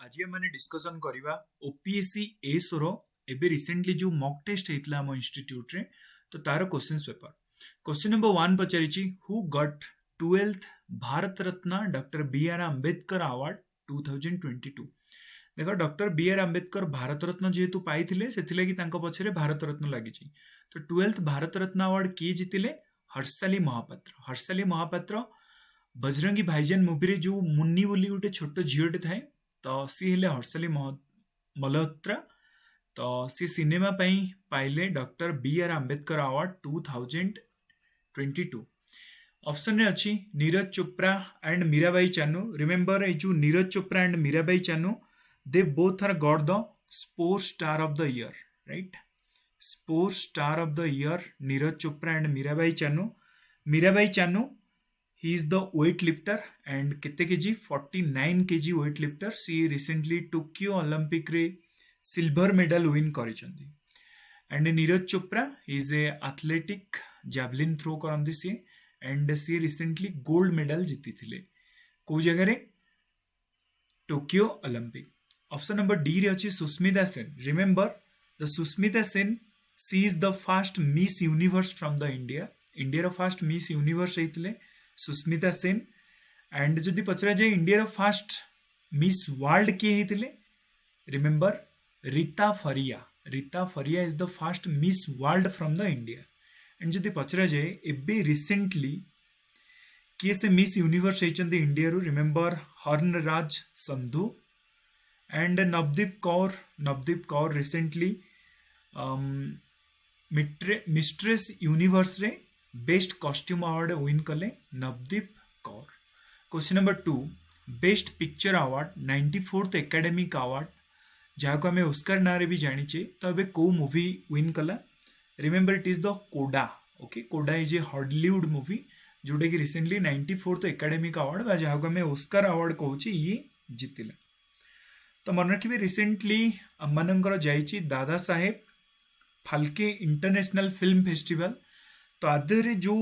आज आम डिस्कसन करवा ओपीएससी एसो एबे रिसेंटली जो मॉक टेस्ट होता आम इंस्टीट्यूट रे तो तार क्वेश्चन पेपर क्वेश्चन नंबर 1 पचारि हु गट 12th Bharat Ratna doctor B R Ambedkar award 2022। देख doctor B R Ambedkar Bharat Ratna जेहेतु पाई से पछरे भारत रत्न लगी। तो 12th भारत रत्न अवार्ड किए जीतिले हर्षाली महापात्र। हर्षाली महापात्र बजरंगी भाईजान मूवी रे जो मुन्नी बोली गोटे छोट झीटे थाए तो सी हेले हर्षाली मल्होत्रा। तो सी सिनेमा पाइले doctor B R Ambedkar award 2022। Option रे अच्छी नीरज चोपड़ा एंड मीराबाई चानू। रिमेंबर ये जो Neeraj Chopra and Mirabai Chanu they both are got the sports star of the year, right. Sports star of the year Neeraj Chopra and Mirabai Chanu. Mirabai Chanu he is the weight lifter and kete kg 49 kg weight lifter। she recently Tokyo Olympic रे silver medal win करिसेंती। and Neeraj Chopra is a athletic javelin throw करंती सी and she recently gold medal जीती थिले को जगह रे Tokyo Olympic. Option number D रे अछि Sushmita Sen. Remember the Sushmita Sen she is the first Miss Universe from the India. India रो फर्स्ट मिस यूनिवर्स हेतिले सुस्मिता सेन। एंड जदि पचरा जाए इंडिया फर्स्ट मिस वर्ल्ड किए हेतिले remember Reita Faria. Reita Faria is the first Miss World from the India. And जदि पचरा जाए एबे रिसेंटली किए से मिस यूनिवर्स होइचंती India row remember Harnaaz Sandhu. And Navdeep Kaur. Navdeep Kaur recently Mrs Universe रे बेस्ट कॉस्ट्यूम अवार्ड विन कले Navdeep Kaur. Question number 2 best picture award 94th academic award जहाँ को आम ओस्कार ना रे भी जानीचे। तो अबे को मूवी विन कला रिमेंबर इट इज द कोडा। ओके कोडा इज ए हॉलीवुड मूवी जोटा कि रिसेंटली 94th एकेडमिक अवार्ड जहाँ को आम ओस्कार अवार्ड कहूँ ये जीतिला। तो मन रखिए रिसेंटली आम मानकर जाइए Dada Saheb Phalke international film festival. तो आधे जो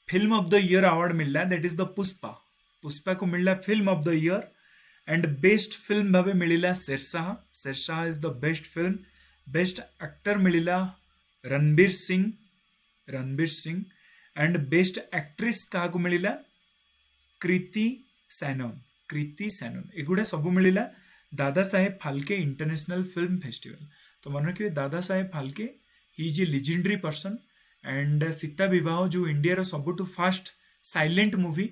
film of the year award मिलला that is the Pushpa. Pushpa को मिलला film of the year and best film भावे मिलला Shershaah. Shershaah is the best film. Best actor मिलला Ranbir Singh. Ranbir Singh and best actress क्या मिलला कृति सैनन। कृति सैनन एगुड़ा सब मिलला Dada Saheb Phalke international film festival. तो मन रखिए Dada Saheb Phalke he is a legendary person. And Sita Vivah जो इंडिया रो सबुठु फास्ट साइलेंट मूवी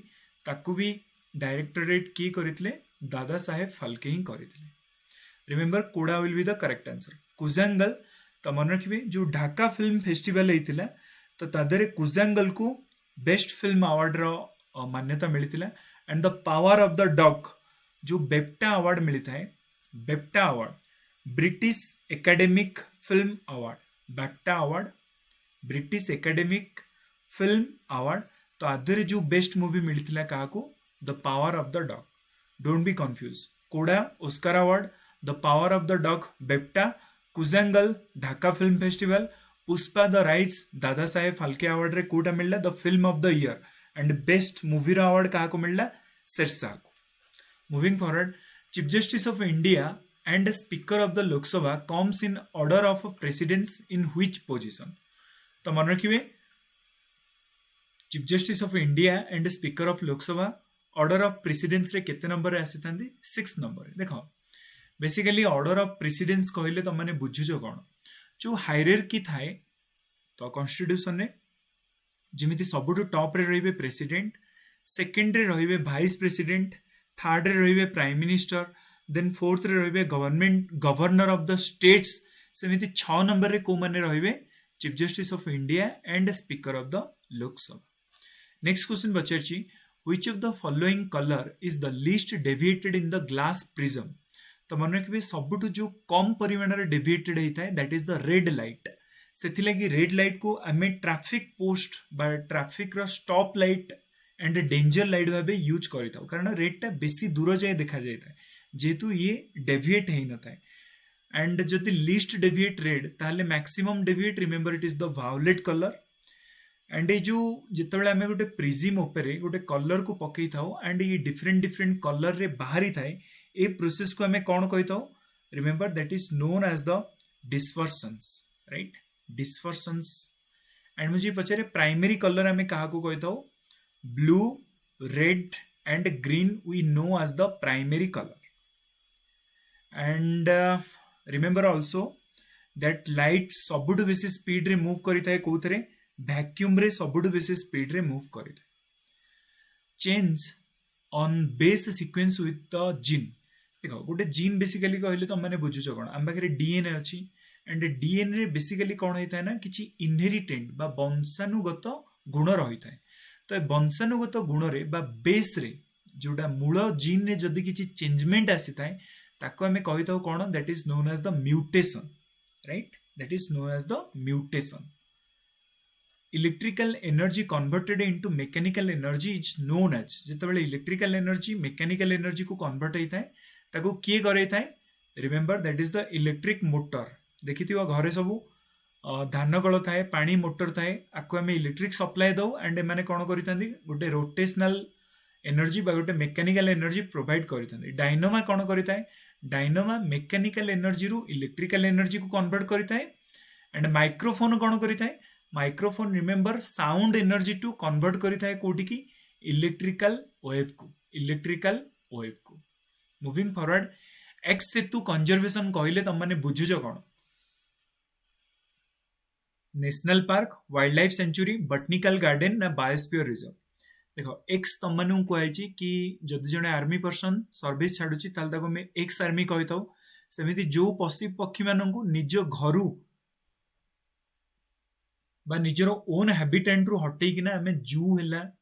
ताकू भी डायरेक्टरेट किए करथिले दादा साहेब फाल्के ही करथिले। Remember CODA will be the correct answer. कुजांगल तो मन रखिए जो ढाका फिल्म फेस्टिवल होता तो तादरे कुजांगल को बेस्ट फिल्म अवार्ड रो मान्यता मिलता। And the power of the dog जो बेप्टा अवार्ड मिलता है। BAFTA award British academic film award. BAFTA award British academic film award. तो आधे जो बेस्ट मूवी मिलता क्या the power of the dog. Don't be confuse. CODA Oscar award, the power of the dog BAFTA, कुजांगल Dhaka film festival, Pushpa the rise Dada Saheb Phalke award रे कोटा मिलला the film of the year and best movie रो अवार्ड क्या मिलला शेरशाह को। Moving forward chief justice of India and speaker of the Lok Sabha comes in order of precedence in which position. तो मन रखिए chief justice of India and speaker of Lok Sabha order of precedence रे केते नंबर रे आसी थांदी 6th नंबर। देखो basically order of precedence कहले तो माने बुझुछ कोन जो हायरार्की थाए तो कॉन्स्टिट्यूशन रे जेमिति सबुठु टॉप रे रहिबे प्रेसिडेंट, सेकंड रे रहिबे वाइस प्रेसिडेंट, थर्ड रे रहिबे प्राइम मिनिस्टर, देन फोर्थ रे रहिबे गवर्नर ऑफ द स्टेट्स। सेमिति 6 नंबर रे को माने रहिबे chief justice of India and speaker of the Lok Sabha. Next question पचारछि which of the following colour is the least deviated in the glass prism. तो मन रखिए सबुठु जो कम परिमाण रे डेविएटेड होता है that is the red light. सेथि लगी रेड लाइट को आमे ट्रैफिक पोस्ट बा ट्रैफिक रो stop light and danger light भाबे यूज करिताउ कारण रेड टा बेसी दूर जाए देखा जाता है जेतु ये डेविएट है न थाए। एंड जदि लीस्ट डेविएट रेड ताहले maximum deviate remember it is the violet colour. And ये जो जितेबाला आम गोटे प्रिज्म उपरे गोटे कलर को पकई था एंड ये डिफरेंट डिफरेंट कलर रे बाहरी थाए ए प्रोसेस को हमें कौन कहता हूँ? Remember that is known as the dispersions, right? Dispersions. And मुझे पचारे प्राइमरी कलर हमें क्या कहता हूँ? Blue, red and green we know as the primary colour. And remember also that light सबुठु बेसी स्पीड रे मूव करिथाए कोथरे? वैक्यूम रे सबुठु बेसी स्पीड रे मूव करिथाए। Change on base sequence with the gene. देखो गोटे जीन बेसिकली कहले तो मैंने बुझुछ कोन? आम पाखे डीएनए अच्छी एंड डीएनए बेसिकली कौन होता है ना किसी इनहेरिटेंट बा वंशानुगत गुण रही था। तो ये वंशानुगत गुण रे बा बेस रे जोड़ा मूल जीन रे जदि किसी चेंजमेंट आसी थाए ताको हमें कहि थाउ कोन? That is known as the mutation, right? That is known as the mutation. Electrical energy converted into mechanical energy is known as, जितेबाला इलेक्ट्रिकल एनर्जी मैकेनिकल एनर्जी को कन्वर्ट होता है ताको किए करे थाए? Remember that is the electric motor. देखि घरे सब धान कल थाए, पानी मोटर थाए, आपको आम इलेक्ट्रिक सप्लाई दो एंड एम कौन करते गोटे रोटेशनल एनर्जी बा गोटे मैकेनिकल एनर्जी प्रोवाइड करते। डायनामा कौन करता है? डायनामा मैकेनिकल एनर्जी रु इलेक्ट्रिकल एनर्जी को कन्वर्ट करता है। एंड माइक्रोफोन कौन करता है? Microphone remember sound energy to convert करता है कोटी की? इलेक्ट्रिकल वेव को, इलेक्ट्रिकल वेव को। Moving forward, ex situ conservation कहले तुम माने बुझुछ कौन? National park, wildlife century, बटनिकल garden ना बायोस्फीयर रिजर्व? देखो एक्स तुम मानू कहुई कि जदि जड़े आर्मी पर्सन सर्विस छाड़ुची ताल ताको मैं एक्स आर्मी कही थाउ। सेमिति जो पशु पक्षी मानू निज घर बा निजर ओन हैबिटेट रु हटेकिना आम जू है,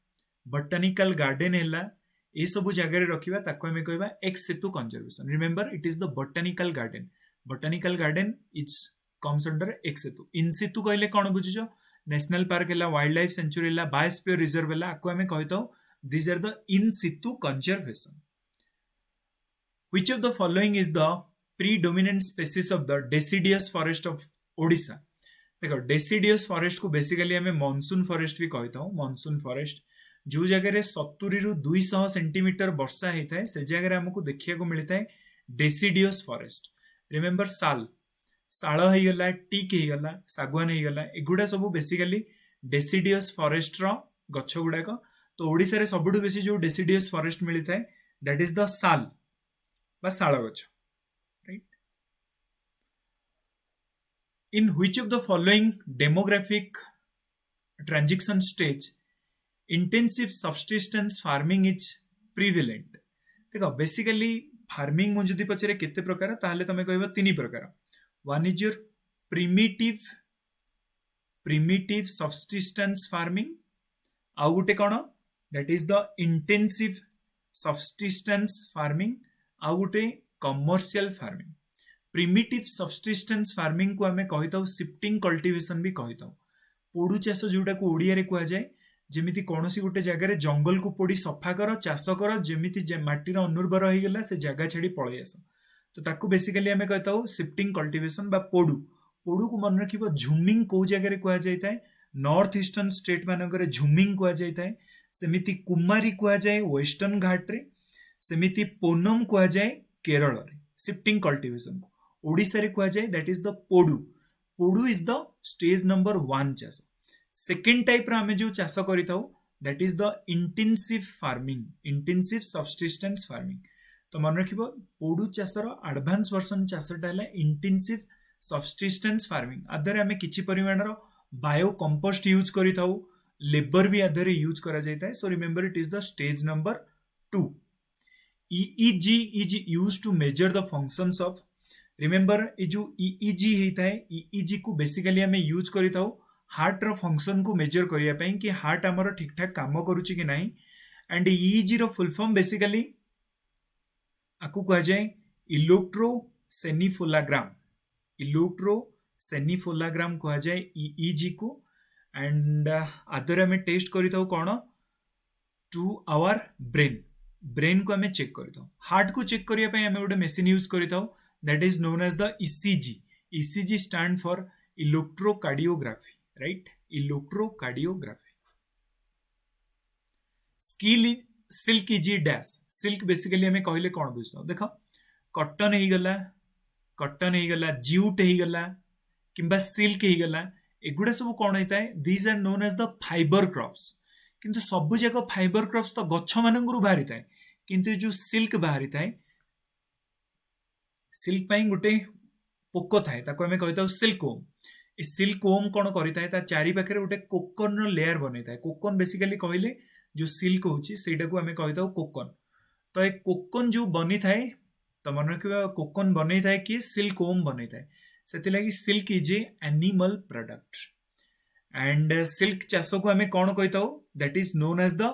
बटनिकल गार्डन है, ये सब जगह रखा ताको आम कहवा ex situ conservation. Remember it is the botanical garden. Botanical garden is comes under ex situ. In situ कहले कौन बुझुछ? नेशनल पार्क है, वाइल्ड लाइफ सेंचुरी है, बायोस्फीयर रिजर्व है, आपको आम कहता this are the in situ conservation. Which of the following is the predominant species of the deciduous forest of Odisha? देखो डेसिडियस फॉरेस्ट को बेसिकली आम मॉनसून फॉरेस्ट भी कहता हूँ। मॉनसून फॉरेस्ट जो जगह 70 रु 200 सेंटीमीटर वर्षा होता है से जगह आमको देखा मिलता है डेसिडियस फॉरेस्ट। रिमेंबर साल, शाल होगला, टीक होगला, सागवान होगला, एगुड़ा सब बेसिकली डेसिडियस फॉरेस्ट रो गछ गुड़ाक। तो ओडिशा रे सबुठु बेसी जो डेसिडियस फॉरेस्ट मिलता है दैट इज द साल बा शाल गछ, right? In which of the following demographic transition stage intensive subsistence farming is prevalent? देखो बेसिकली फार्मिंग मुझे पचारे केते प्रकार ताहले तमे कहबा 3 प्रकार। One is your primitive subsistence farming, आउ गोटे कौन? That is the intensive subsistence farming, आउ गोटे commercial farming. Primitive subsistence farming को आम कही शिफ्टिंग कल्टिवेशन भी कही। पोड़ू चाष जोटा को ओडिया रे कह जाए जेमिति कौन सी गोटे जगह जंगल को पोड़ी सफा कर चाष कर जेमिति माटीर अनुर्वर होगला से जगह छाड़ी पलि आस। तो ताकू बेसिकली आम कहता हूँ शिफ्टिंग कल्टिवेशन बा पोड़ू। पोड़ू को मन रखिबो झुमिंग को जगह कह जाए नॉर्थ ईस्टर्न स्टेट मानक झुमिंग कह जाए, सेमिति कुमारी कह जाए वेस्टर्न घाट रे, सेमिति पोनम कह जाए केरल रे। शिफ्टिंग कल्टिवेशन को ओडिशा रे कह जाए that is the podu. Podu is the stage number 1 चाष। सेकेंड टाइप आम जो चाष करिथाउ that is the intensive farming, intensive subsistence farming. तो मन रखिबो पोड़ू चाषर एडवांस वर्जन चाषटा है इंटेंसिव सब्सिस्टेंस फार्मिंग। आधर आम किछि परिमाणर बायो कंपोस्ट यूज करिथाउ, लेबर भी आधर यूज करा जायता है। So remember it is the stage number 2। EEG is used to measure the functions of. Remember ये जो EEG होता है, EEG को बेसिकली आम यूज करिथाउ हार्ट रो फंक्शन को मेजर करिया पई कि हार्ट आमर ठीक ठाक काम करुछि कि नहीं। एंड EEG रो फुल फॉर्म बेसिकली आपको कह जाए इलेक्ट्रोसेनिफोलाग्राम। इलेक्ट्रोसेनिफोलाग्राम कह जाए EEG को। एंड आदर आम टेस्ट करिथाउ कौन? टू आवर ब्रेन, ब्रेन को आम चेक करिथाउ। हार्ट को चेक करिया पई आम गोटे मशीन यूज करिथाउ that is known as the ECG। ECG stand for electrocardiography, right? Electrocardiography. Silk is dash. Silk basically हमें कहले कौन बुझता? देखो कॉटन हो गला ज्यूट हो गला किंबा सिल्क हो गला एगुड़ा सब कौन होता है these are known as the fibre crops किंतु सबु जाक फाइबर क्रॉप्स तो गछ मानकरू बाहरी थाए किंतु जो सिल्क बाहरी थाए सिल्क पाई गोटे पोक थाए ताको हमें कहता सिल्क ओम ए सिल्क ओम कौन करिथाए ता चारि पाखरे गोटे कोकोन रो लेयर बनै थाए कोकोन बेसिकली कहले जो सिल्क होची सेटा को हमें कहता कोकोन तो ए कोकोन जो बनी थाए तो मन रखिबा कोकोन बनै थाए कि सिल्क ओम बनै थाए सेति लागि silk is a animal product and silk चाष को हमें कौन कहता that is known as the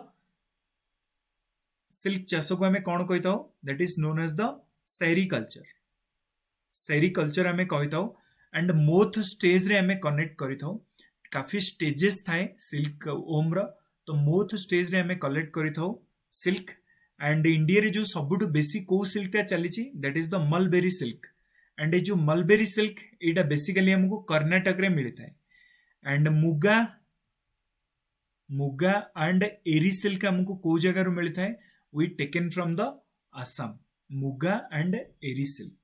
silk चाष को हमें कौन कहता that is known as the sericulture हमें कहता एंड मोथ स्टेज रे हमें कनेक्ट करिथौ काफी स्टेजेस थाए सिल्क ओम रो तो मोथ स्टेज रे हमें कलेक्ट करिथौ सिल्क एंड इंडिया रे जो सबुठु बेसी को सिल्क टा चलीची that is the mulberry silk and ए जो मलबेरी सिल्क एटा बेसिकली हमको कर्नाटक रे मिलता है and muga and eri silk हमको को जगह रो मिलता है we taken from the Assam muga and eri silk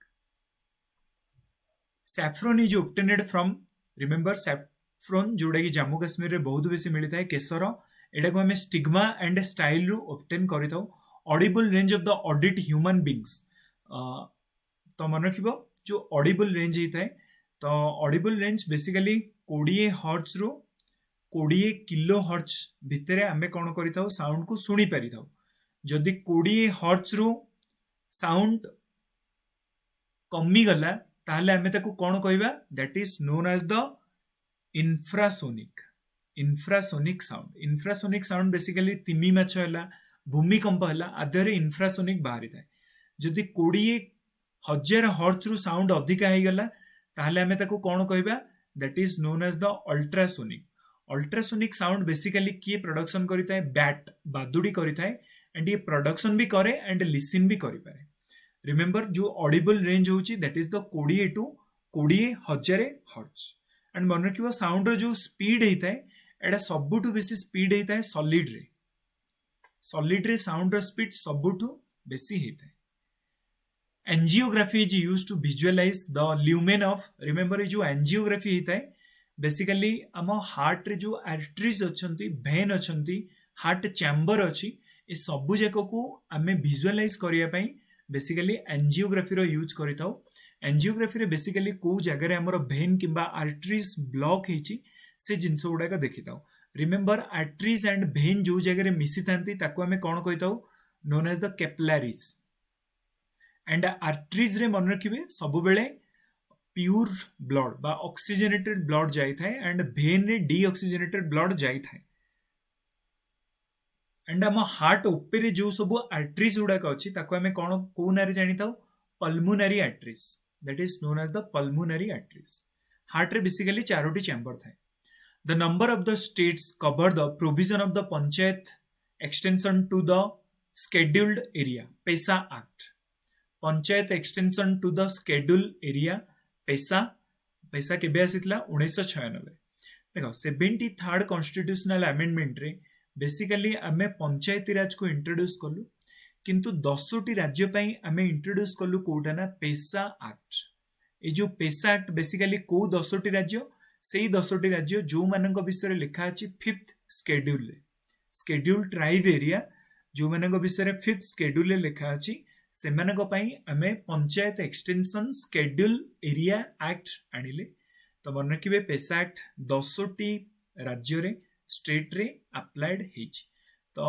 saffron is obtained from remember saffron जोड़ा कि जम्मू काश्मीर रे बहुत बेसी मिलता है केसर एटा को हमें स्टिग्मा एंड स्टाइल रू ऑब्टेन करिथौ audible range of the audit human beings तो मन रखिबो जो ऑडिबल रेंज होता है तो ऑडिबल रेंज बेसिकली 20 हर्ट्ज रू 20 किलो हर्ट्ज भितर आमे कौन करिथौ साउंड को सुनी परिथौ जदि 20 हर्ट्ज रू साउंड कमी गला ताहले आमे ताको कौन कहबा that is known as the infrasonic sound basically तिमी माछ हला भूमिकंप हला आधरे इन्फ्रासोनिक बाहरी थाए जदि 20,000 हर्ट्ज रू साउंड अधिका हो गला ताहले आमे ताको कौन कहबा that is known as the ultrasonic sound basically किए प्रोडक्शन करिता है बैट बादुड़ी करिता है एंड ये प्रोडक्शन भी करे एंड लिसन भी करि पारे रिमेंबर जो ऑडिबल रेंज होची that is the 20 to 20,000 hertz and मन रखिबो साउंड रो जो स्पीड हेता है एडा सबुठु बेसी स्पीड हेता है सॉलिड रे साउंड रो स्पीड सबुठु बेसी हेता है angiography is used to visualise the lumen of remember जो एंजियोग्राफी हेता है बेसिकली आम हार्ट रे जो आर्टरीज अच्छंती वेन अच्छंती हार्ट चैम्बर अच्छी ए सबु जाक को आमे विजुअलाइज करिया पई बेसिकली एंजियोग्राफी रो यूज करिताउ एंजियोग्राफी रे बेसिकली को जगह हमर वेन किंबा आर्टरीज ब्लॉक हेची से जिंस गुडा देखिताउ रिमेंबर आर्टरीज एंड वेन जो जगह मिसी थांती ताको आमे कोन कहिताउ known as the capillaries and arteries रे मन रखिबे सब बेले प्योर ब्लड बा ऑक्सीजनेटेड ब्लड जाई थाए एंड वेन रे डीऑक्सीजनेटेड ब्लड जाई थाए एंड आम हार्ट उपरे जो सब आर्टरीज गुड़ाक अच्छी ताको आमे कोन को नारे जानि थाउ pulmonary arteries that is known as the pulmonary arteries heart रे बेसिकली चारोटी चैम्बर थाए the number of the states cover the provision of the panchayat extension to the scheduled area PESA act panchayat extension to the schedule area PESA केबे आसीतला 1996 देखो 73rd constitutional amendment रे basically आमे पंचायती राज को introduce कलु किंतु 10टी राज्य पई आमे इंट्रोड्यूस कलु कोटा ना पेसा एक्ट ए जो पेसा एक्ट बेसिकली को 10टी राज्य सेही 10टी राज्य जो मानक विषय लिखा अछि 5th स्केड्यूल रे स्केड्यूल ट्राइब एरिया जो मानक विषय 5th स्केड्यूल रे लिखा अछि सेमानक पई आमे panchayat extension schedule area act आनिले तो मन रखिबे पेसा एक्ट 10टी राज्य रे स्टेट रे अप्लाइड हेची तो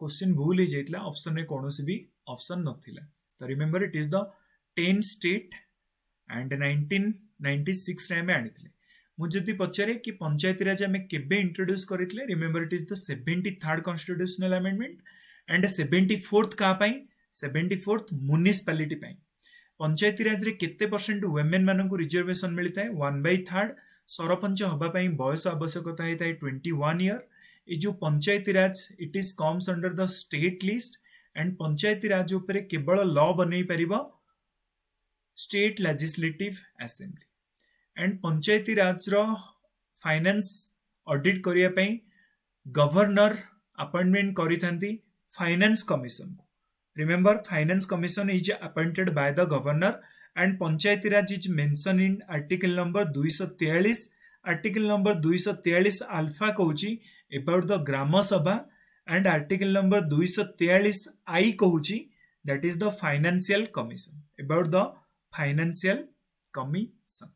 क्वेश्चन भूल ही जाइतला ऑप्शन रे कोनोसी भी ऑप्शन नथिला तो remember it is the 10 state and 1996 रे हमें आनितले मु जदी पचारे कि पंचायती राज हमें केबे इंट्रोड्यूस करितले remember it is the 73rd constitutional amendment and 74th का पई 74th म्युनिसिपैलिटी पई पंचायती राज रे केते परसेंट वुमेन मानकु रिजर्वेशन मिलता है 1/3 सरपंच हबा पई बयस आवश्यकता हेता है 21 ईयर ए जो Panchayati Raj it is comes under the state list and Panchayati Raj ऊपर केवल लॉ बनै परिबो state legislative assembly and Panchayati Raj रो फाइनेंस ऑडिट करिया पई गवर्नर अपॉइंटमेंट करिथांती फाइनेंस कमिशन को Remember, Finance Commission is appointed by the governor and Panchayati Raj is mentioned in article number 243. Article number 243 alpha कहुची about the Grama Sabha and article number 243 I कहुची that is the Financial Commission, about the Financial Commission.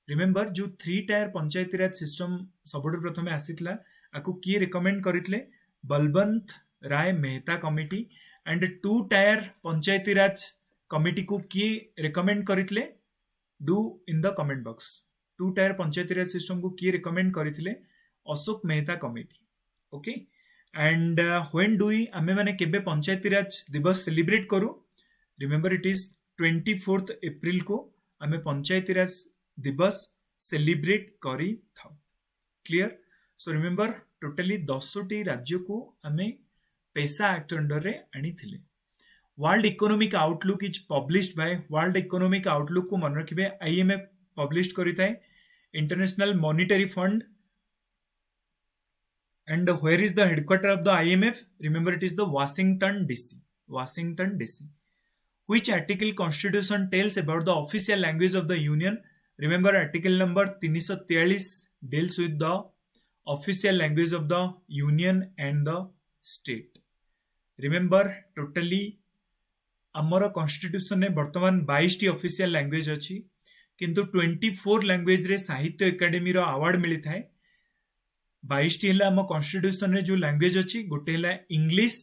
Remember, जो 3 tyre Panchayati Raj system सबुठ प्रथम आसीथिला आकु किए recommend करथिले? Balwant Rai Mehta committee. And 2 tier Panchayati Raj committee को किए recommend करथिले? Do in the comment box. 2 tier Panchayati Raj system को किए recommend करथिले? Ashok Mehta committee. Okay. And when do we आमे माने केबे पंचायती राज दिवस सेलिब्रेट करू? रिमेंबर, इट इज 24 एप्रिल को आमे पंचायती राज दिवस सेलिब्रेट करी था. क्लियर? सो रिमेंबर, टोटली 10टी राज्य को आमे पैसा एक्ट अंडर रे आनी थिले. World economic outlook is published by, world economic outlook को मन रखिबे आईएमएफ पब्लिश करिताय, international monetary fund. And where is the headquarter of the IMF? Remember, it is the Washington DC. Washington DC. Which article constitution tells about the official language of the union? Remember, article number 343 deals with the official language of the union and the state. Remember, totally आमर constitution ने वर्तमान 22 official language अच्छी, किंतु 24 language रे साहित्य academy रो award मिली थाए. 22 है आम कॉन्स्टिट्यूशन रे जो लैंग्वेज अच्छी, गोटे है इंग्लिश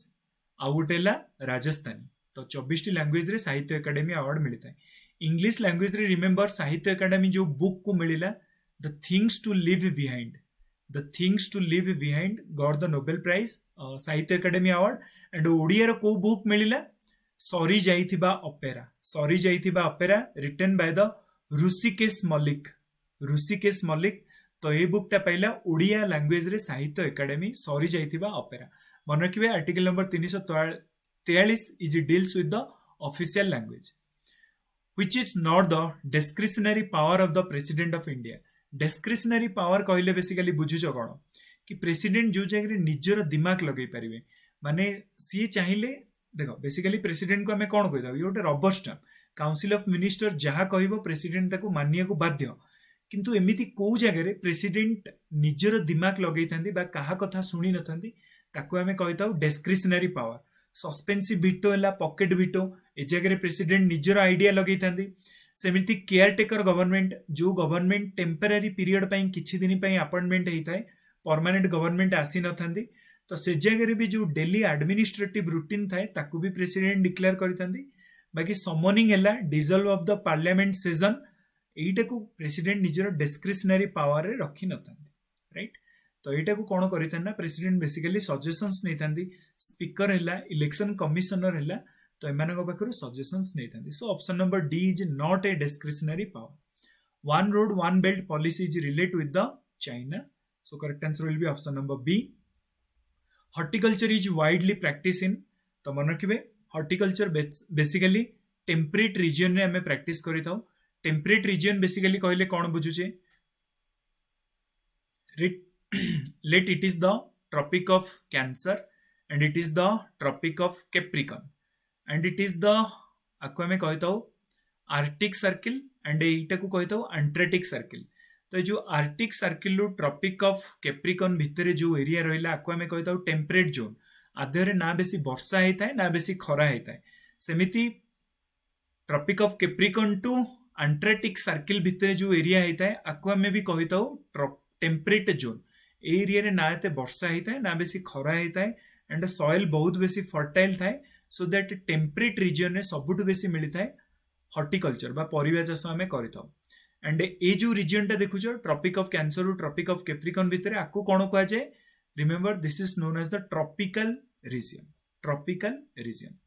आ गोटे है राजस्थानी. तो 24 लैंग्वेज रे साहित्य एकेडमी अवार्ड मिली थाए. इंग्लिश लैंग्वेज रे रिमेंबर साहित्य एकेडमी जो बुक को मिलिला, the things to leave behind, the things to leave behind got the Nobel prize Sahitya academy award. And Odia रो को बुक मिलिला? Sari Jaithiba Apera. Sari Jaithiba Apera written by the Hrushikesh Mallik. Hrushikesh Mallik. तो ये बुकटा पाइला ओडिया लैंग्वेज रे साहित्य एकेडमी, सॉरी जाइथिबा अपेरा. मन रखिबे, article number 343 is deals with the official language. Which is not the discretionary power of the president of India? Discretionary power कहले बेसिकली बुझुछ कौन कि प्रेसिडेंट जो जगह निजर दिमाग लगे पारे, माने सी चाहिए. देखो, बेसिकली प्रेसिडेंट को आम कौन कही था? ये गोटे rubber stamp. Council of minister जहाँ कह प्रेसिडेंट ताको मानिया को बाध्य. किंतु एमिति को जगह प्रेसिडेंट निजर दिमाग लगे था कहा कथा शुणी न था, ताको आम कही था डिस्क्रिशनरी पावर. सस्पेंसिव भिटो है, पॉकेट भिटो, ए जगह प्रेसिडेंट निजर आइडिया लगे था. सेमिति केयरटेकर गवर्नमेंट, जो गवर्नमेंट टेम्पररी पीरियड पाई किछि दिन पाई अपॉइंटमेंट होता है, परमानेंट गवर्नमेंट आसी न था. तो से जगह भी जो डेली एडमिनिस्ट्रेटिव रूटीन थाए ताकू भी प्रेसिडेंट डिक्लेयर करितांदी. बाकी समनिंग है, dissolve of the parliament session, एटा को प्रेसिडेंट निजर डिस्क्रिशनरी पावर रे रखी न था. राइट? तो यहाँ को कौन करना, प्रेसिडेंट बेसिकली सजेशंस नहीं था. स्पीकर है, इलेक्शन कमिशनर है, तो एम पाखर सजेशंस नहीं था. So option number D is not a discretionary power. One road one belt policy is relate with the China. So correct answer will be option number B. Horticulture is widely practice in. तो मन रखिए, horticulture basically temperate region रे हमें practice करि थाउ. Temperate region basically कहले कौन बुझुचे? Let it is the Tropic of Cancer and it is the Tropic of Capricorn and it is the आपको हमें कहता हूँ आर्टिक सर्किल एंड एटा को कहता हूँ एंटार्क्टिक सर्किल. तो जो Arctic circle tropic of Capricorn भितर जो एरिया रहा आपको हमें कहता हूँ टेम्परेट जोन. आधे ना बेसी वर्षा होता है ना बेसी खरा होता है. सेमिति tropic of Capricorn to Antarctic circle भितर जो एरिया होता है आपको हमें भी कहता हूँ टेम्परेट जोन. एरिया रे ना एते वर्षा होता है ना बेसी खरा होता है एंड सॉइल बहुत बेसी फर्टाइल थाए. सो दैट टेम्परेट रीजन में सबुठ बेसी मिलता है हॉर्टिकल्चर बा परिबा चाष आम करिथाउ. एंड ए जो रीजन टा देखुछ ट्रॉपिक ऑफ कैंसर रु ट्रॉपिक ऑफ कैप्रिकॉर्न भितर आकु कोन कहा जाए? Remember, this is known as the tropical region. Tropical region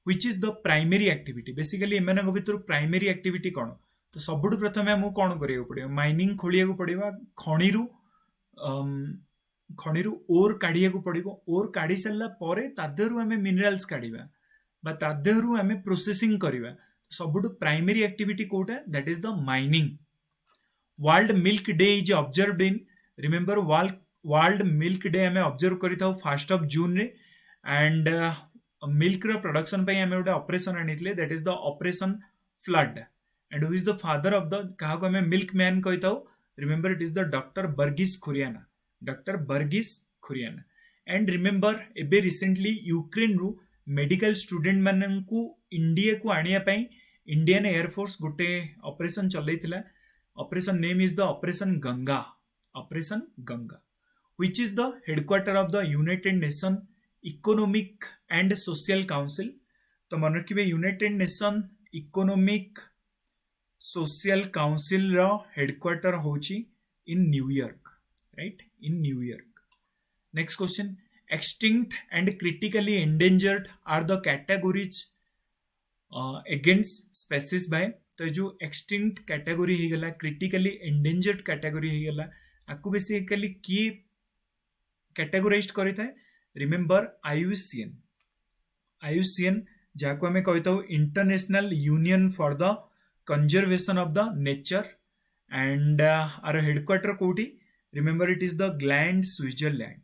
which is the primary activity. Basically एमानक भितर प्राइमरी एक्टिविटी कोन? तो सबुठ प्रथमे हमकु कोन करिया पड़ियो? माइनिंग खोलिया को पड़िबा. खणिरु ओर काढ़िया को पड़िबो. ओर काढ़ी सारा पर तादेहरु आमे मिनरल्स काढ़िबा बा तादेहरु आमे प्रोसेसिंग करिबा. सबुठ प्राइमरी एक्टिविटी कोटा? That is the mining. World milk day is observed in. Remember, world milk day आमे ऑब्जर्व करिथाउ 1 जून रे. एंड मिल्क रो प्रोडक्शन पे हमें गोटे ऑपरेशन आनिथिले that is the operation flood and who is the father of the कहा को हमें मिल्क मैन कहताऊ remember it is the doctor Verghese Kurien doctor Verghese Kurien and remember एबे रिसेंटली यूक्रेन रु मेडिकल स्टूडेंट माननकु इंडिया को आनिया पई इंडियन एयरफोर्स गोटे ऑपरेशन चलैथिला operation name is the operation Ganga which is the headquarter of the United Nation Economic and Social Council तो मन रखिए united nation economic social council रो हेडक्वार्टर होची in New York right in New York next question extinct and critically endangered are the categories against species by तो जो extinct category ही गला critically endangered category ही गला आपको बेसिकली की कैटेगोराइज करता है रिमेंबर आईयूसीएन जहाँ आम कहता international union for the conservation of the nature and आर हेडक्वार्टर कोठी remember it is the Gland Switzerland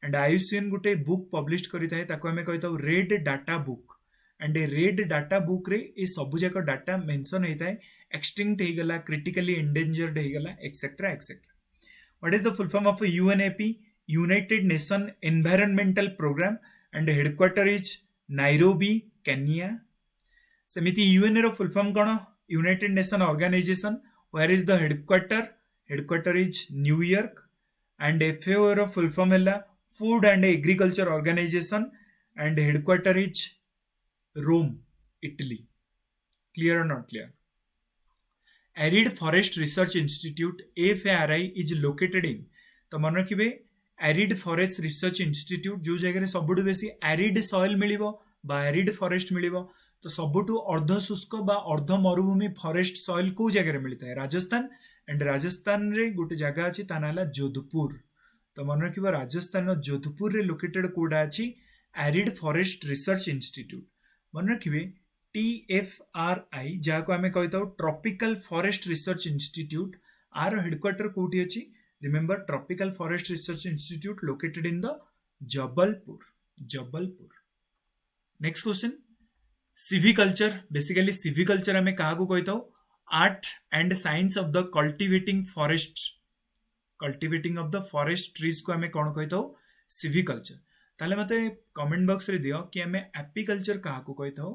and IUCN गोटे बुक पब्लिश करता है ताको आम कहता रेड डाटा बुक एंड ए रेड डाटा बुक रे ए सबु जाक डाटा मेंशन होता है एक्सटिंक्ट हो गला क्रिटिकली एंडेंजर्ड हो गला etcetera etcetera what is the full form of UNEP United Nation Environmental Program and headquarter is Nairobi, Kenya. सेमिति UN रो फुल फॉर्म कौन United Nation Organization where is the headquarter is New York and FAO रो full form है Food and Agriculture Organization and headquarter is Rome, Italy. Clear or not clear? Arid Forest Research Institute AFRI is located in तो मन रखिए arid forest research institute जो जगह सबुठ बेसी arid soil मिलिबो बा arid forest मिलिबो तो सबुठ अर्ध शुष्क बा अर्ध मरुभूमि फॉरेस्ट सॉइल को जगह मिलता है राजस्थान एंड राजस्थान रे गोटे जगह अच्छी ता नाला जोधपुर तो मन रखिबो राजस्थान जोधपुर रे लोकेटेड कोडा अच्छी एरिड फॉरेस्ट रिसर्च इंस्टीट्यूट मन रखिबे TFRI जहाँ को आम कहता ट्रॉपिकल फॉरेस्ट रिसर्च इंस्टीट्यूट आर हेडक्वार्टर कोठी अच्छी remember tropical forest research institute located in the Jabalpur next question civiculture basically civiculture हमें कहा को कहता हूँ art and science of the cultivating of the forest trees को हमें कौन कहता हूँ civiculture ताले मते कमेंट बॉक्स रे दियो कि हमें एपिकल्चर कहा को कहता हूँ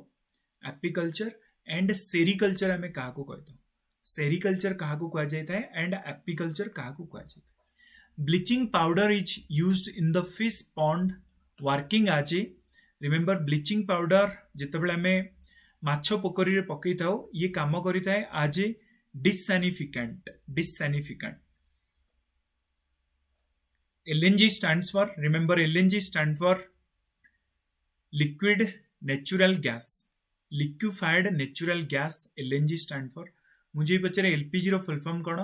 एपिकल्चर एंड सेरिकल्चर हमें कहा को कहता हूँ सेरिकल्चर कहा को कहा जाता है एंड एपिकल्चर कहा को कहा जाता है bleaching powder is used in the fish pond working आज रिमेंबर ब्लीचिंग पाउडर जितेबाला आम माछ पोखरी पकई था ये काम करता है आज ए डिसैनिफिकेंट LNG stands for remember LNG stand for liquid natural gas liquefied natural gas LNG stand for मुझे पचारे एलपीजी रो फुल फॉर्म कौन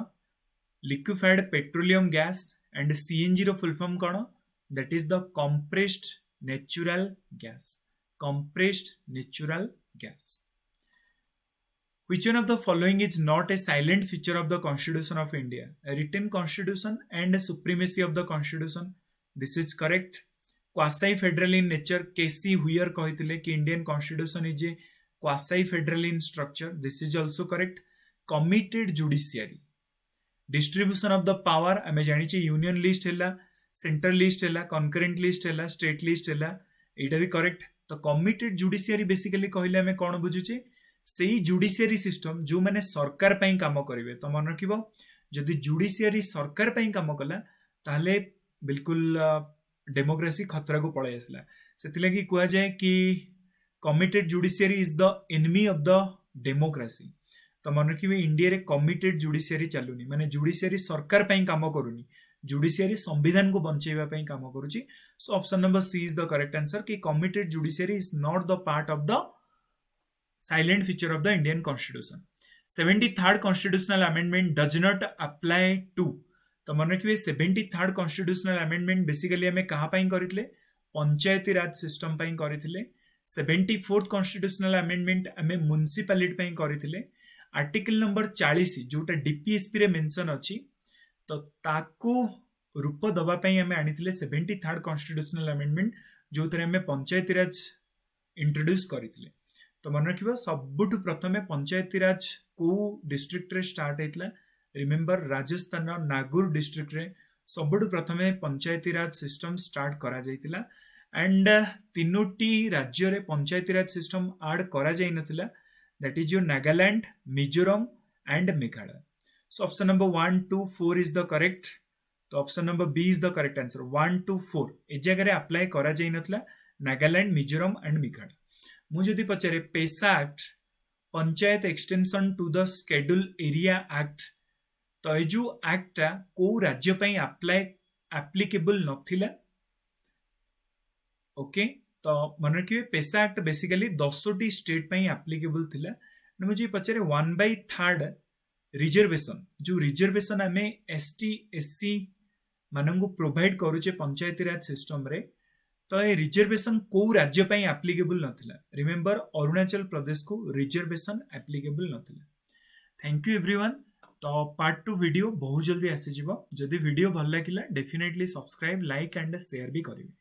liquefied petroleum gas and CNG रो फुल फॉर्म कौन that is the compressed natural gas which one of the following is not a silent feature of the constitution of India a written constitution and a supremacy of the constitution this is correct quasi federal in nature KC Huyer कहते कि Indian constitution is a quasi federal in structure this is also correct committed judiciary distribution of the power आम जानी union list है central list है concurrent list है state list है यहाँ भी करेक्ट तो कमिटेड जुडिशियरी बेसिकली कहले आम कौन बुझुचे से जुडिशियरी सिस्टम जो मैंने सरकार पाई काम करेंगे तो मन रखिबो जदि जुडिशियरी सरकार पाई काम कला ताहले बिल्कुल डेमोक्रेसी खतरा को पड़े आसला से कह जाए कि committed judiciary is the enemy of the democracy तो मन रखिए इंडिया रे कमिटेड जुडिशियरी चलुनी माने जुडिशियरी सरकार पाई काम करूनी जुडिशियरी संविधान को बंचेबा पाई काम करूची so option number C is the correct answer कि committed judiciary is not the part of the silent feature of the Indian Constitution. 73rd Constitutional Amendment does not apply to तो मन रखिए 73rd Constitutional Amendment बेसिकली हमें कहाँ पाई करथिले पंचायती Raj system पाई करथिले 74th Constitutional Amendment हमें municipality पाई करथिले आर्टिकल नंबर 40 जोटा डीपीएसपी रे मेंशन अछि तो ताकू रूप दबा पाई हमें आनिथिले 73rd Constitutional Amendment जो थरे हमें पंचायती राज इंट्रोड्यूस करथिले। तो मन रखिबा सबुठ प्रथमे पंचायती राज को डिस्ट्रिक्ट रे स्टार्ट हेतला। रिमेंबर राजस्थान नागौर डिस्ट्रिक्ट रे सबुठ प्रथमे पंचायती राज सिस्टम स्टार्ट करा जायतिला। एंड तीनोटी राज्य रे पंचायती राज सिस्टम ऐड करा जाय नथिला, that is your Nagaland, Mizoram and Meghalaya. So option number 1 2 4 is the correct. तो option number B is the correct answer. 1 2 4 ए जगह अप्लाई करा जाय नथिला नागालैंड, मिजोरम एंड मेघालय। मु जदि पचारे PESA act panchayat extension to the schedule area act, तो ये जो एक्टा को राज्य पई अप्लाई एप्लीकेबल नथिला। ओके, तो मन रखिए पेसा एक्ट बेसिकली 10टी स्टेट पई एप्लीकेबल थिला। मुझे पचारे 1/3 रिजर्वेशन, जो रिजर्वेशन आमे एसटी एससी मानंगु प्रोवाइड करूचे पंचायती राज सिस्टम रे, तो ये रिजर्वेशन को राज्य पई एप्लीकेबल नथिला। रिमेंबर अरुणाचल प्रदेश को रिजर्वेशन एप्लीकेबल नथिला। Thank you everyone. तो पार्ट 2 वीडियो बहुत जल्दी आसी जिवो। जदि वीडियो भल लागिला definitely subscribe, like and share भी करिवे।